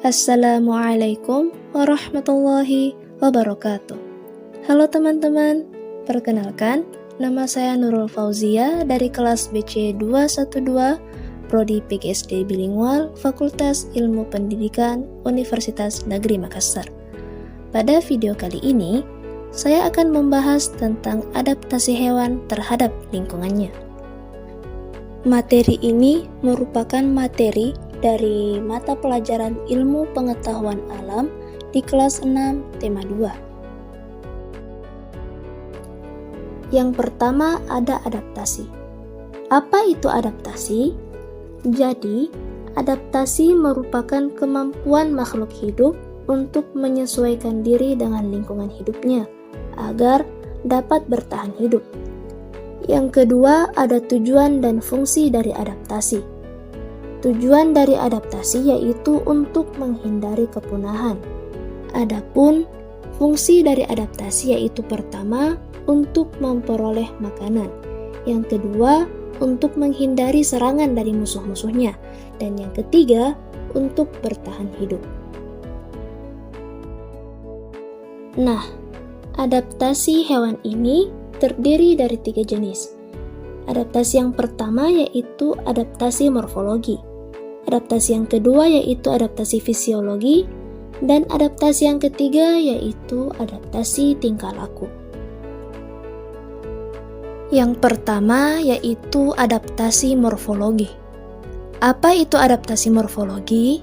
Assalamualaikum warahmatullahi wabarakatuh. Halo teman-teman, perkenalkan nama saya Nurul Fauzia dari kelas BC 212 Prodi PGSD Bilingual Fakultas Ilmu Pendidikan Universitas Negeri Makassar. Pada video kali ini, saya akan membahas tentang adaptasi hewan terhadap lingkungannya. Materi ini merupakan materi dari mata pelajaran Ilmu Pengetahuan Alam di kelas 6 tema 2. Yang pertama ada adaptasi. Apa itu adaptasi? Jadi, adaptasi merupakan kemampuan makhluk hidup untuk menyesuaikan diri dengan lingkungan hidupnya agar dapat bertahan hidup. Yang kedua ada tujuan dan fungsi dari adaptasi. Tujuan dari adaptasi yaitu untuk menghindari kepunahan. Adapun fungsi dari adaptasi yaitu pertama, untuk memperoleh makanan. Yang kedua, untuk menghindari serangan dari musuh-musuhnya. Dan yang ketiga, untuk bertahan hidup. Nah, adaptasi hewan ini terdiri dari 3 jenis. Adaptasi yang pertama yaitu adaptasi morfologi. Adaptasi yang kedua yaitu adaptasi fisiologi, dan adaptasi yang ketiga yaitu adaptasi tingkah laku. Yang pertama yaitu adaptasi morfologi. Apa itu adaptasi morfologi?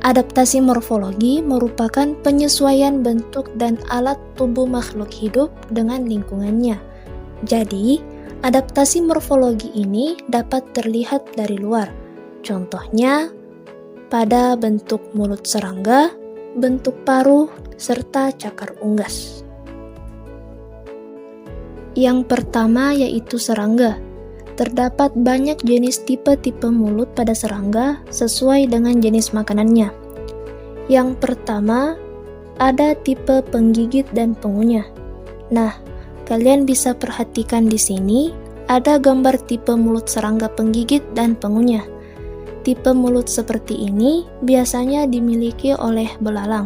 Adaptasi morfologi merupakan penyesuaian bentuk dan alat tubuh makhluk hidup dengan lingkungannya. Jadi, adaptasi morfologi ini dapat terlihat dari luar. Contohnya, pada bentuk mulut serangga, bentuk paruh, serta cakar unggas. Yang pertama yaitu serangga. Terdapat banyak jenis tipe-tipe mulut pada serangga sesuai dengan jenis makanannya. Yang pertama, ada tipe penggigit dan pengunyah. Nah, kalian bisa perhatikan di sini, ada gambar tipe mulut serangga penggigit dan pengunyah. Tipe mulut seperti ini biasanya dimiliki oleh belalang.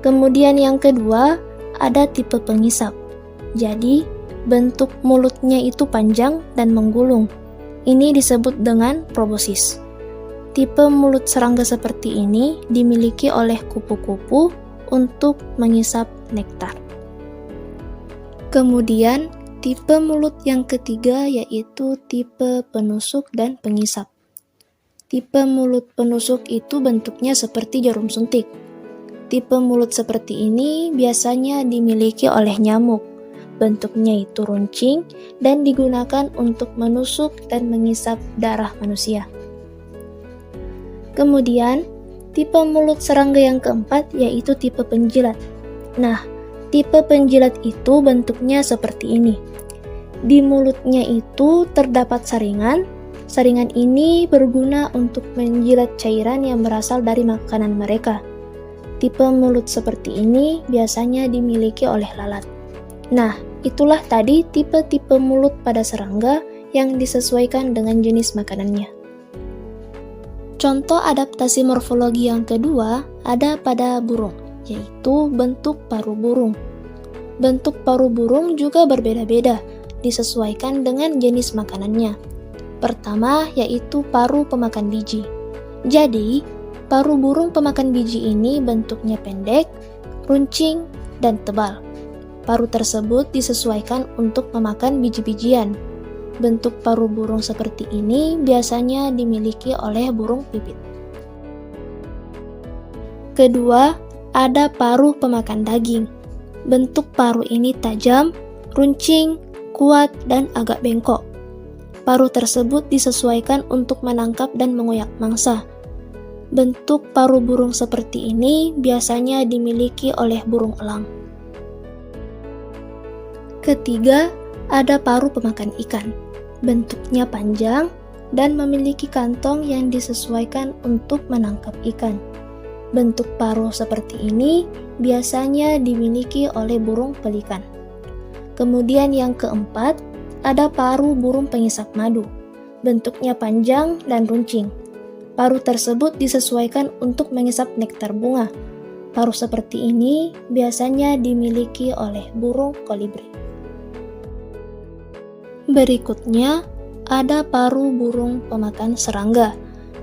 Kemudian yang kedua, ada tipe pengisap. Jadi, bentuk mulutnya itu panjang dan menggulung. Ini disebut dengan proboscis. Tipe mulut serangga seperti ini dimiliki oleh kupu-kupu untuk mengisap nektar. Kemudian, tipe mulut yang ketiga yaitu tipe penusuk dan pengisap. Tipe mulut penusuk itu bentuknya seperti jarum suntik. Tipe mulut seperti ini biasanya dimiliki oleh nyamuk. Bentuknya itu runcing dan digunakan untuk menusuk dan mengisap darah manusia. Kemudian, tipe mulut serangga yang keempat yaitu tipe penjilat. Nah, tipe penjilat itu bentuknya seperti ini. Di mulutnya itu terdapat saringan. Saringan ini berguna untuk menjilat cairan yang berasal dari makanan mereka. Tipe mulut seperti ini biasanya dimiliki oleh lalat. Nah, itulah tadi tipe-tipe mulut pada serangga yang disesuaikan dengan jenis makanannya. Contoh adaptasi morfologi yang kedua ada pada burung, yaitu bentuk paruh burung. Bentuk paruh burung juga berbeda-beda, disesuaikan dengan jenis makanannya. Pertama yaitu paruh pemakan biji. Jadi, paruh burung pemakan biji ini bentuknya pendek, runcing, dan tebal. Paruh tersebut disesuaikan untuk memakan biji-bijian. Bentuk paruh burung seperti ini biasanya dimiliki oleh burung pipit. Kedua, ada paruh pemakan daging. Bentuk paruh ini tajam, runcing, kuat, dan agak bengkok. Paruh tersebut disesuaikan untuk menangkap dan mengoyak mangsa. Bentuk paruh burung seperti ini biasanya dimiliki oleh burung elang. Ketiga, ada paruh pemakan ikan. Bentuknya panjang dan memiliki kantong yang disesuaikan untuk menangkap ikan. Bentuk paruh seperti ini biasanya dimiliki oleh burung pelikan. Kemudian yang keempat, ada paruh burung pengisap madu. Bentuknya panjang dan runcing. Paruh tersebut disesuaikan untuk mengisap nektar bunga. Paruh seperti ini biasanya dimiliki oleh burung kolibri. Berikutnya, ada paruh burung pemakan serangga.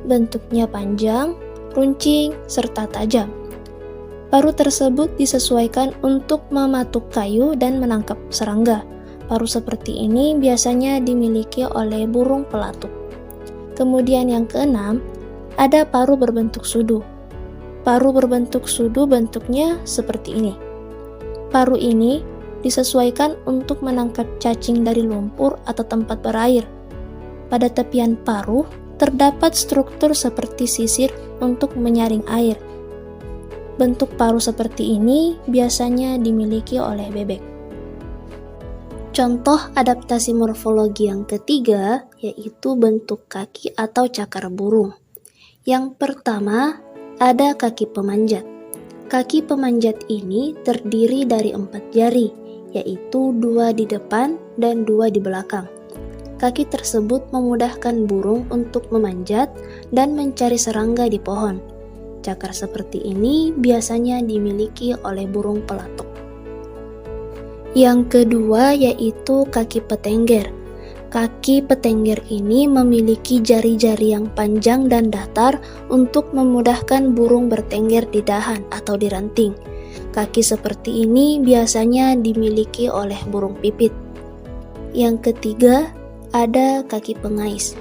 Bentuknya panjang, runcing, serta tajam. Paruh tersebut disesuaikan untuk mematuk kayu dan menangkap serangga. Paruh seperti ini biasanya dimiliki oleh burung pelatuk. Kemudian yang keenam, ada paruh berbentuk sudu. Paruh berbentuk sudu bentuknya seperti ini. Paruh ini disesuaikan untuk menangkap cacing dari lumpur atau tempat berair. Pada tepian paruh terdapat struktur seperti sisir untuk menyaring air. Bentuk paruh seperti ini biasanya dimiliki oleh bebek. Contoh adaptasi morfologi yang ketiga yaitu bentuk kaki atau cakar burung. Yang pertama, ada kaki pemanjat. Kaki pemanjat ini terdiri dari 4 jari, yaitu 2 di depan dan 2 di belakang. Kaki tersebut memudahkan burung untuk memanjat dan mencari serangga di pohon. Cakar seperti ini biasanya dimiliki oleh burung pelatuk. Yang kedua yaitu kaki petengger. Kaki petengger ini memiliki jari-jari yang panjang dan datar untuk memudahkan burung bertengger di dahan atau di ranting. Kaki seperti ini biasanya dimiliki oleh burung pipit. Yang ketiga, ada kaki pengais.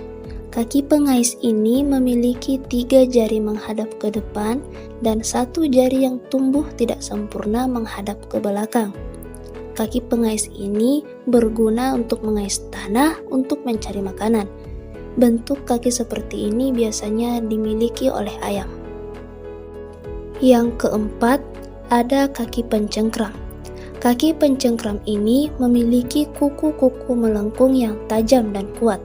Kaki pengais ini memiliki 3 jari menghadap ke depan dan 1 jari yang tumbuh tidak sempurna menghadap ke belakang. Kaki pengais ini berguna untuk mengais tanah untuk mencari makanan. Bentuk kaki seperti ini biasanya dimiliki oleh ayam. Yang keempat, ada kaki pencengkram. Kaki pencengkram ini memiliki kuku-kuku melengkung yang tajam dan kuat.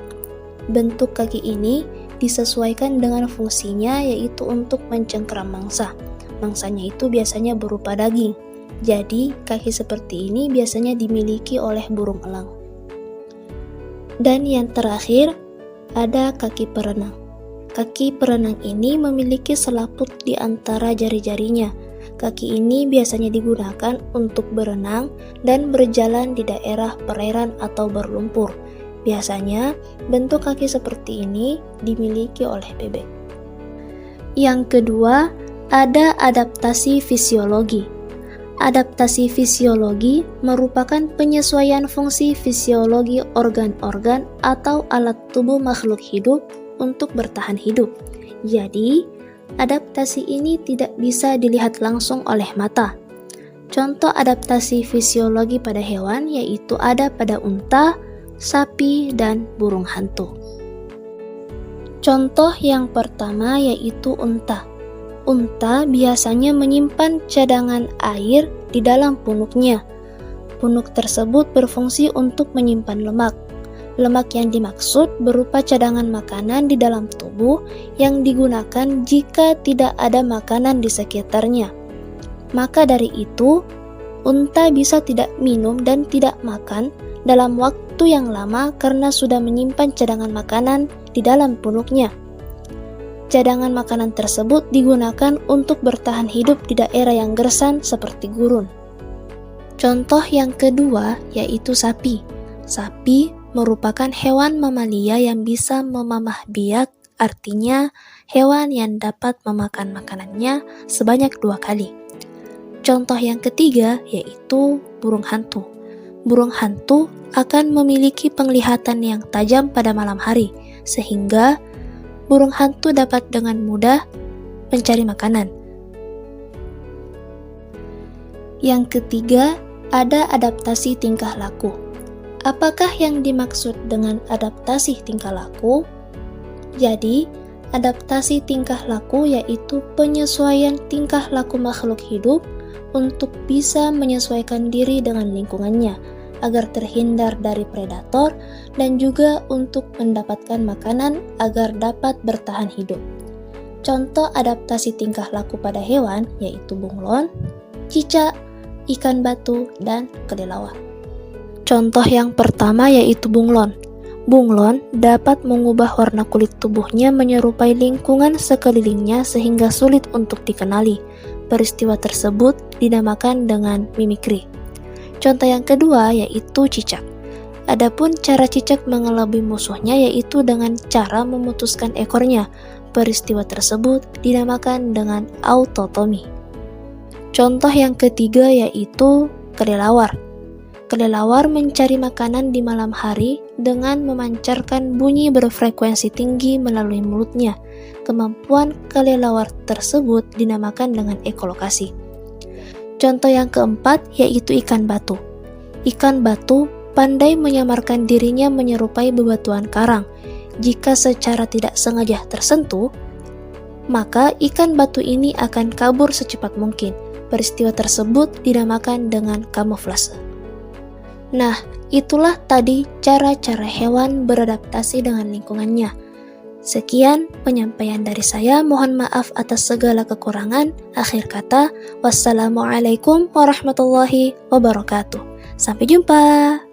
Bentuk kaki ini disesuaikan dengan fungsinya yaitu untuk mencengkram mangsa. Mangsanya itu biasanya berupa daging. Jadi, kaki seperti ini biasanya dimiliki oleh burung elang. Dan yang terakhir, ada kaki perenang. Kaki perenang ini memiliki selaput di antara jari-jarinya. Kaki ini biasanya digunakan untuk berenang dan berjalan di daerah perairan atau berlumpur. Biasanya, bentuk kaki seperti ini dimiliki oleh bebek. Yang kedua, ada adaptasi fisiologi. Adaptasi fisiologi merupakan penyesuaian fungsi fisiologi organ-organ atau alat tubuh makhluk hidup untuk bertahan hidup. Jadi, adaptasi ini tidak bisa dilihat langsung oleh mata. Contoh adaptasi fisiologi pada hewan yaitu ada pada unta, sapi, dan burung hantu. Contoh yang pertama yaitu unta. Unta biasanya menyimpan cadangan air di dalam punuknya. Punuk tersebut berfungsi untuk menyimpan lemak. Lemak yang dimaksud berupa cadangan makanan di dalam tubuh yang digunakan jika tidak ada makanan di sekitarnya. Maka dari itu, unta bisa tidak minum dan tidak makan dalam waktu yang lama karena sudah menyimpan cadangan makanan di dalam punuknya. Cadangan makanan tersebut digunakan untuk bertahan hidup di daerah yang gersang seperti gurun. Contoh yang kedua yaitu sapi. Sapi merupakan hewan mamalia yang bisa memamah biak, artinya hewan yang dapat memakan makanannya sebanyak 2 kali. Contoh yang ketiga yaitu burung hantu. Burung hantu akan memiliki penglihatan yang tajam pada malam hari, sehingga burung hantu dapat dengan mudah mencari makanan. Yang ketiga, ada adaptasi tingkah laku. Apakah yang dimaksud dengan adaptasi tingkah laku? Jadi, adaptasi tingkah laku yaitu penyesuaian tingkah laku makhluk hidup untuk bisa menyesuaikan diri dengan lingkungannya, agar terhindar dari predator dan juga untuk mendapatkan makanan agar dapat bertahan hidup. Contoh adaptasi tingkah laku pada hewan yaitu bunglon, cicak, ikan batu, dan kelelawar. Contoh yang pertama yaitu bunglon. Bunglon dapat mengubah warna kulit tubuhnya menyerupai lingkungan sekelilingnya sehingga sulit untuk dikenali. Peristiwa tersebut dinamakan dengan mimikri. Contoh yang kedua yaitu cicak. Adapun cara cicak mengelabui musuhnya yaitu dengan cara memutuskan ekornya. Peristiwa tersebut dinamakan dengan autotomi. Contoh yang ketiga yaitu kelelawar. Kelelawar mencari makanan di malam hari dengan memancarkan bunyi berfrekuensi tinggi melalui mulutnya. Kemampuan kelelawar tersebut dinamakan dengan ekolokasi. Contoh yang keempat yaitu ikan batu. Ikan batu pandai menyamarkan dirinya menyerupai bebatuan karang. Jika secara tidak sengaja tersentuh, maka ikan batu ini akan kabur secepat mungkin. Peristiwa tersebut dinamakan dengan kamuflase. Nah, itulah tadi cara-cara hewan beradaptasi dengan lingkungannya. Sekian penyampaian dari saya, mohon maaf atas segala kekurangan. Akhir kata, wassalamualaikum warahmatullahi wabarakatuh. Sampai jumpa.